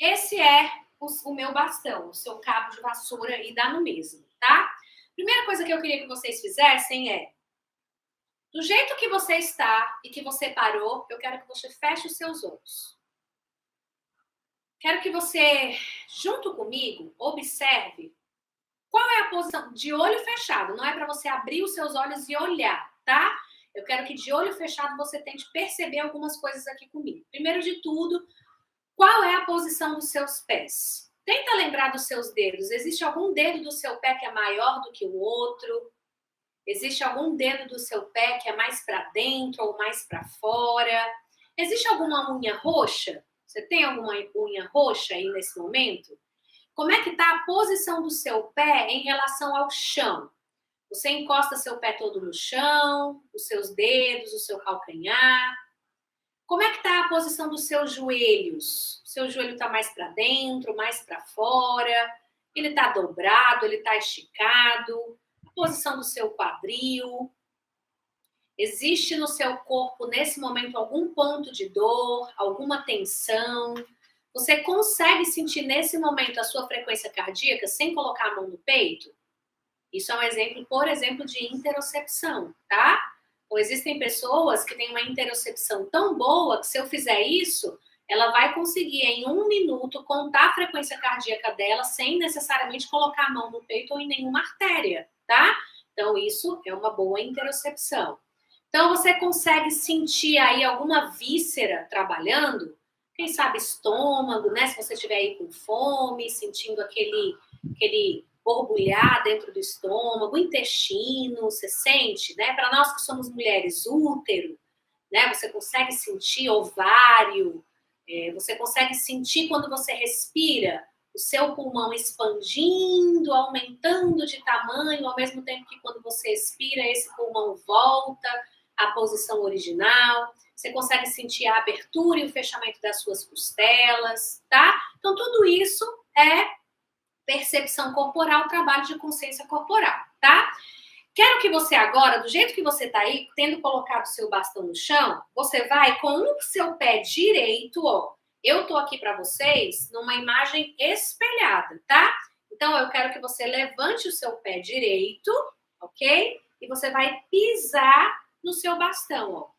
esse é o meu bastão, o seu cabo de vassoura e dá no mesmo, tá? Primeira coisa que eu queria que vocês fizessem é, do jeito que você está e que você parou, eu quero que você feche os seus olhos. Quero que você, junto comigo, observe qual é a posição de olho fechado. Não é para você abrir os seus olhos e olhar, tá? Eu quero que de olho fechado você tente perceber algumas coisas aqui comigo. Primeiro de tudo, qual é a posição dos seus pés? Tenta lembrar dos seus dedos. Existe algum dedo do seu pé que é maior do que o outro? Existe algum dedo do seu pé que é mais para dentro ou mais para fora? Existe alguma unha roxa? Você tem alguma unha roxa aí nesse momento? Como é que está a posição do seu pé em relação ao chão? Você encosta seu pé todo no chão, os seus dedos, o seu calcanhar. Como é que está a posição dos seus joelhos? O seu joelho está mais para dentro, mais para fora? Ele está dobrado, ele está esticado? A posição do seu quadril? Existe no seu corpo, nesse momento, algum ponto de dor, alguma tensão? Você consegue sentir nesse momento a sua frequência cardíaca sem colocar a mão no peito? Isso é um exemplo, por exemplo, de interocepção, tá? Ou existem pessoas que têm uma interocepção tão boa que se eu fizer isso, ela vai conseguir em 1 minuto contar a frequência cardíaca dela sem necessariamente colocar a mão no peito ou em nenhuma artéria, tá? Então isso é uma boa interocepção. Então você consegue sentir aí alguma víscera trabalhando? Quem sabe estômago, né? Se você estiver aí com fome, sentindo aquele borbulhar dentro do estômago, intestino, você sente, né? Para nós que somos mulheres, útero, né? Você consegue sentir ovário, você consegue sentir quando você respira o seu pulmão expandindo, aumentando de tamanho, ao mesmo tempo que quando você expira, esse pulmão volta à posição original. Você consegue sentir a abertura e o fechamento das suas costelas, tá? Então, tudo isso é percepção corporal, trabalho de consciência corporal, tá? Quero que você agora, do jeito que você tá aí, tendo colocado o seu bastão no chão, você vai com o seu pé direito, ó. Eu tô aqui para vocês numa imagem espelhada, tá? Então, eu quero que você levante o seu pé direito, ok? E você vai pisar no seu bastão, ó.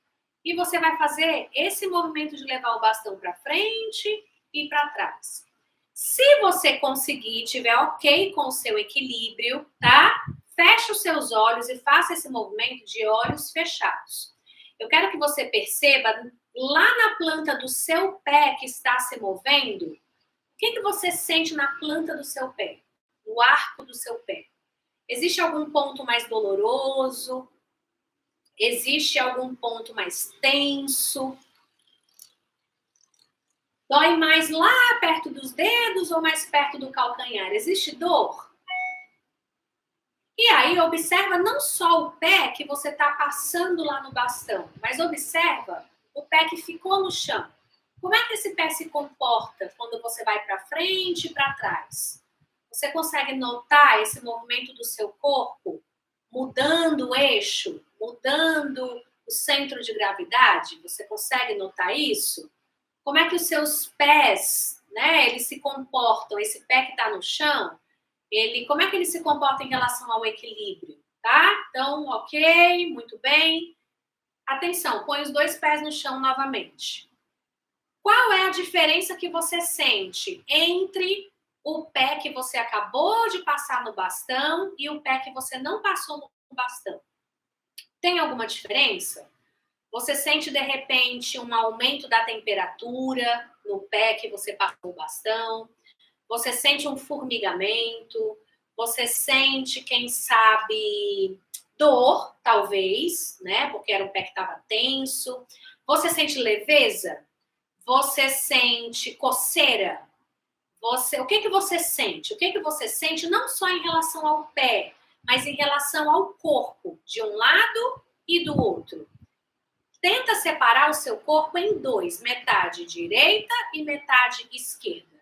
E você vai fazer esse movimento de levar o bastão para frente e para trás. Se você conseguir, tiver ok com o seu equilíbrio, tá? Feche os seus olhos e faça esse movimento de olhos fechados. Eu quero que você perceba lá na planta do seu pé que está se movendo, o que você sente na planta do seu pé, no arco do seu pé? Existe algum ponto mais doloroso? Existe algum ponto mais tenso? Dói mais lá perto dos dedos ou mais perto do calcanhar? Existe dor? E aí, observa não só o pé que você está passando lá no bastão, mas observa o pé que ficou no chão. Como é que esse pé se comporta quando você vai para frente e para trás? Você consegue notar esse movimento do seu corpo mudando o eixo, mudando o centro de gravidade? Você consegue notar isso? Como é que os seus pés, né, eles se comportam? Esse pé que está no chão, como é que ele se comporta em relação ao equilíbrio, tá? Então, ok, muito bem. Atenção, põe os 2 pés no chão novamente. Qual é a diferença que você sente entre o pé que você acabou de passar no bastão e o pé que você não passou no bastão? Tem alguma diferença? Você sente, de repente, um aumento da temperatura no pé que você passou o bastão? Você sente um formigamento? Você sente, quem sabe, dor, talvez, né? Porque era um pé que estava tenso. Você sente leveza? Você sente coceira? O que você sente? O que você sente não só em relação ao pé, mas em relação ao corpo, de um lado e do outro? Tenta separar o seu corpo em 2, metade direita e metade esquerda.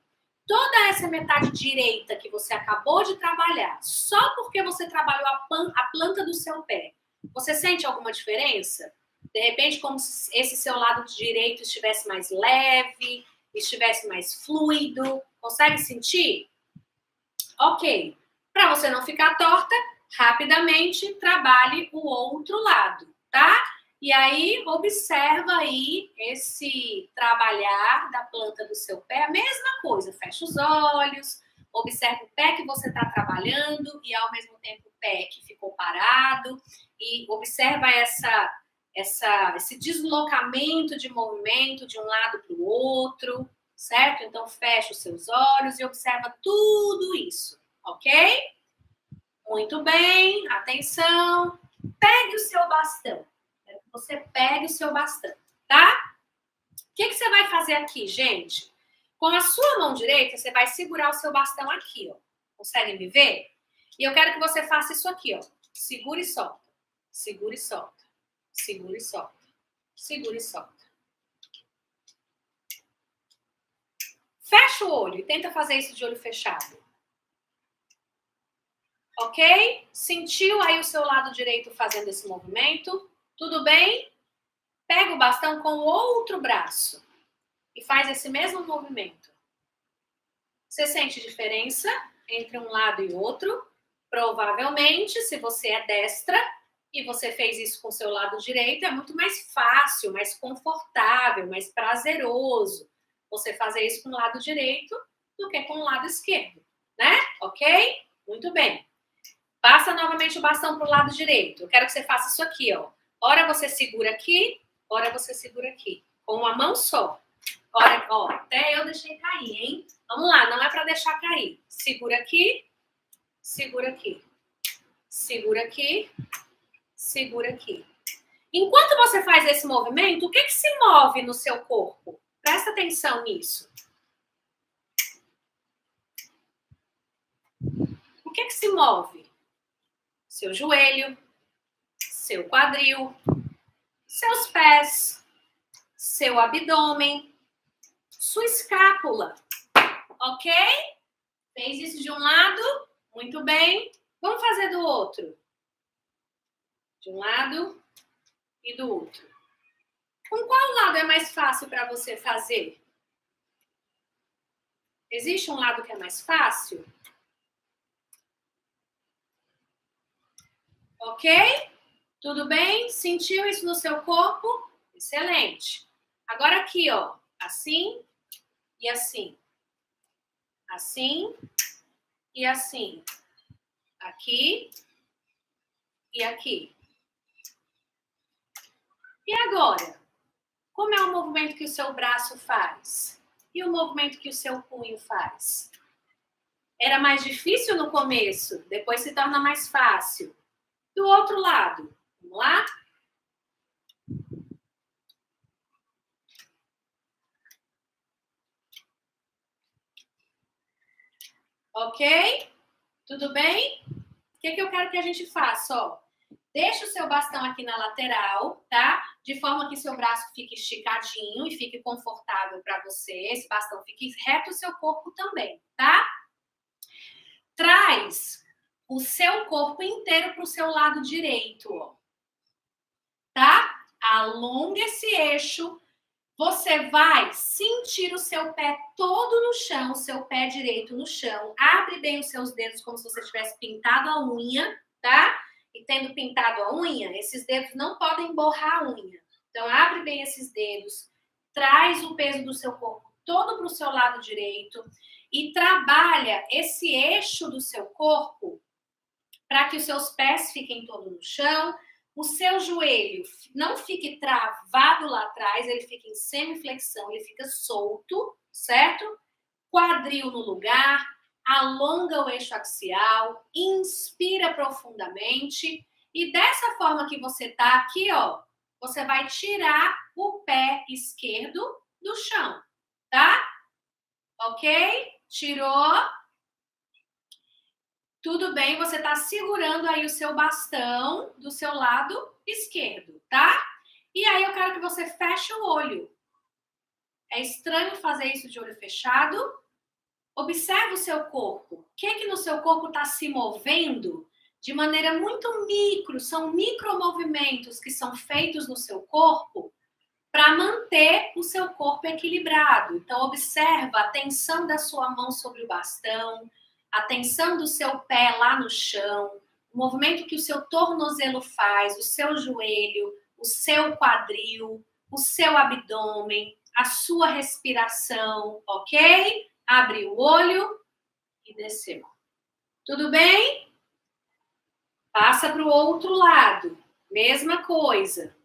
Toda essa metade direita que você acabou de trabalhar, só porque você trabalhou a planta do seu pé, você sente alguma diferença? De repente, como se esse seu lado direito estivesse mais leve, estivesse mais fluido. Consegue sentir? Ok. Para você não ficar torta, rapidamente trabalhe o outro lado, tá? E aí, observa aí esse trabalhar da planta do seu pé, a mesma coisa, fecha os olhos, observa o pé que você está trabalhando e ao mesmo tempo o pé que ficou parado e observa esse deslocamento de movimento de um lado para o outro, certo? Então, fecha os seus olhos e observa tudo isso, ok? Muito bem, atenção. Pegue o seu bastão. Quero que você pegue o seu bastão, tá? O que você vai fazer aqui, gente? Com a sua mão direita, você vai segurar o seu bastão aqui, ó. Conseguem me ver? E eu quero que você faça isso aqui, ó. Segura e solta. Segura e solta. Segura e solta. Segura e solta. Fecha o olho e tenta fazer isso de olho fechado. Ok? Sentiu aí o seu lado direito fazendo esse movimento? Tudo bem? Pega o bastão com o outro braço e faz esse mesmo movimento. Você sente diferença entre um lado e outro? Provavelmente, se você é destra e você fez isso com o seu lado direito, é muito mais fácil, mais confortável, mais prazeroso você fazer isso com o lado direito do que com o lado esquerdo, né? Ok? Muito bem. Passa novamente o bastão para o lado direito. Eu quero que você faça isso aqui, ó. Ora você segura aqui, ora você segura aqui. Com uma mão só. Ora, ó, até eu deixei cair, hein? Vamos lá, não é para deixar cair. Segura aqui, segura aqui. Segura aqui, segura aqui. Enquanto você faz esse movimento, o que se move no seu corpo? Presta atenção nisso. O que se move? Seu joelho, seu quadril, seus pés, seu abdômen, sua escápula, ok? Fez isso de um lado? Muito bem. Vamos fazer do outro. De um lado e do outro. Com qual lado é mais fácil para você fazer? Existe um lado que é mais fácil? Ok? Tudo bem? Sentiu isso no seu corpo? Excelente. Agora aqui, ó. Assim e assim. Assim e assim. Aqui e aqui. E agora? Como é o movimento que o seu braço faz? E o movimento que o seu punho faz? Era mais difícil no começo, depois se torna mais fácil. Do outro lado, vamos lá? Ok? Tudo bem? O que eu quero que a gente faça? Ó, deixa o seu bastão aqui na lateral, tá? De forma que seu braço fique esticadinho e fique confortável para você. Esse bastão fique reto o seu corpo também, tá? Traz o seu corpo inteiro para o seu lado direito, ó. Tá? Alonga esse eixo. Você vai sentir o seu pé todo no chão, o seu pé direito no chão. Abre bem os seus dedos como se você tivesse pintado a unha, tá? E tendo pintado a unha, esses dedos não podem borrar a unha. Então, abre bem esses dedos. Traz o peso do seu corpo todo para o seu lado direito. E trabalha esse eixo do seu corpo para que os seus pés fiquem todos no chão. O seu joelho não fique travado lá atrás, ele fica em semiflexão, ele fica solto, certo? Quadril no lugar, alonga o eixo axial, inspira profundamente e dessa forma que você tá aqui, ó, você vai tirar o pé esquerdo do chão, tá? Ok? Tirou. Tudo bem, você está segurando aí o seu bastão do seu lado esquerdo, tá? E aí eu quero que você feche o olho. É estranho fazer isso de olho fechado? Observe o seu corpo. O que no seu corpo está se movendo de maneira muito micro? São micromovimentos que são feitos no seu corpo para manter o seu corpo equilibrado. Então, observa a tensão da sua mão sobre o bastão, a tensão do seu pé lá no chão, o movimento que o seu tornozelo faz, o seu joelho, o seu quadril, o seu abdômen, a sua respiração, ok? Abre o olho e desceu. Tudo bem? Passa para o outro lado. Mesma coisa.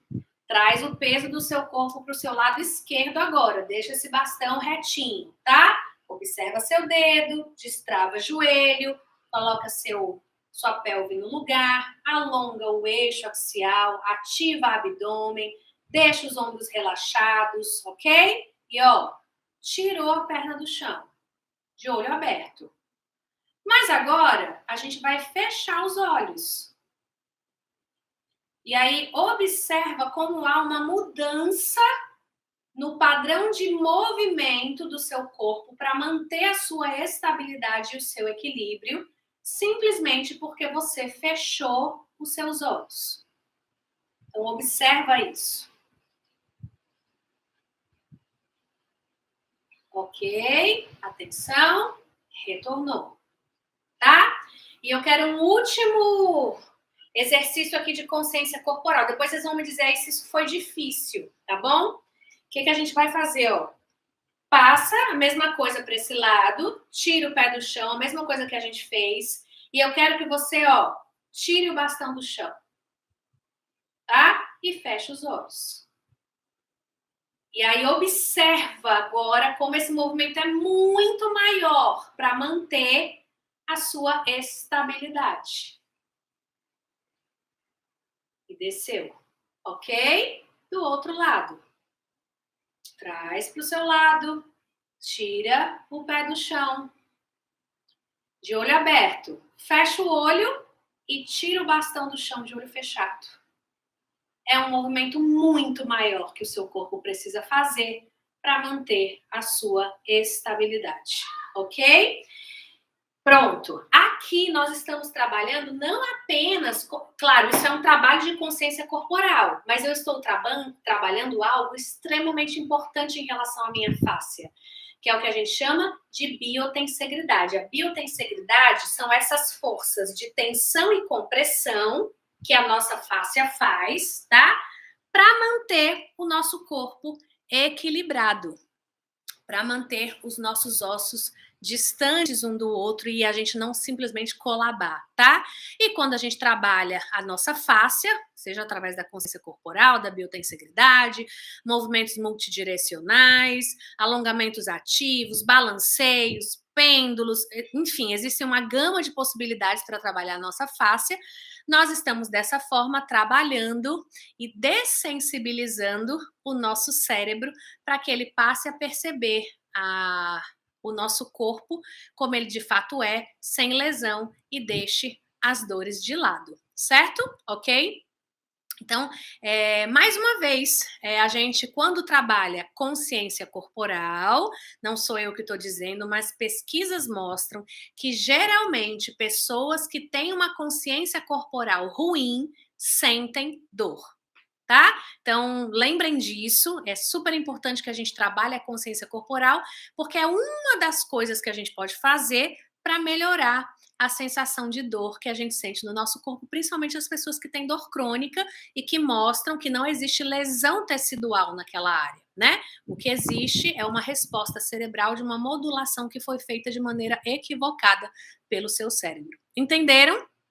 Traz o peso do seu corpo para o seu lado esquerdo agora. Deixa esse bastão retinho, tá? Observa seu dedo, destrava joelho, coloca sua pelve no lugar, alonga o eixo axial, ativa o abdômen, deixa os ombros relaxados, ok? E ó, tirou a perna do chão, de olho aberto. Mas agora a gente vai fechar os olhos. E aí, observa como há uma mudança no padrão de movimento do seu corpo para manter a sua estabilidade e o seu equilíbrio, simplesmente porque você fechou os seus olhos. Então, observa isso. Ok? Atenção. Retornou. Tá? E eu quero um último exercício aqui de consciência corporal. Depois vocês vão me dizer aí se isso foi difícil, tá bom? O que a gente vai fazer, ó? Passa a mesma coisa para esse lado, tira o pé do chão, a mesma coisa que a gente fez. E eu quero que você, ó, tire o bastão do chão. Tá? E feche os olhos. E aí observa agora como esse movimento é muito maior para manter a sua estabilidade. E desceu, ok? Do outro lado. Traz para o seu lado, tira o pé do chão. De olho aberto, fecha o olho e tira o bastão do chão de olho fechado. É um movimento muito maior que o seu corpo precisa fazer para manter a sua estabilidade, ok? Pronto. Aqui nós estamos trabalhando não apenas... Claro, isso é um trabalho de consciência corporal, mas eu estou trabalhando algo extremamente importante em relação à minha fáscia, que é o que a gente chama de biotensegridade. A biotensegridade são essas forças de tensão e compressão que a nossa fáscia faz, tá? Para manter o nosso corpo equilibrado, para manter os nossos ossos distantes um do outro e a gente não simplesmente colabar, tá? E quando a gente trabalha a nossa fáscia, seja através da consciência corporal, da biotensegridade, movimentos multidirecionais, alongamentos ativos, balanceios, pêndulos, enfim, existe uma gama de possibilidades para trabalhar a nossa fáscia. Nós estamos dessa forma trabalhando e dessensibilizando o nosso cérebro para que ele passe a perceber o nosso corpo como ele de fato é, sem lesão, e deixe as dores de lado, certo? Ok? Então, mais uma vez, a gente, quando trabalha consciência corporal, não sou eu que estou dizendo, mas pesquisas mostram que, geralmente, pessoas que têm uma consciência corporal ruim sentem dor. Tá? Então, lembrem disso, é super importante que a gente trabalhe a consciência corporal, porque é uma das coisas que a gente pode fazer para melhorar a sensação de dor que a gente sente no nosso corpo, principalmente as pessoas que têm dor crônica e que mostram que não existe lesão tecidual naquela área, né? O que existe é uma resposta cerebral de uma modulação que foi feita de maneira equivocada pelo seu cérebro. Entenderam?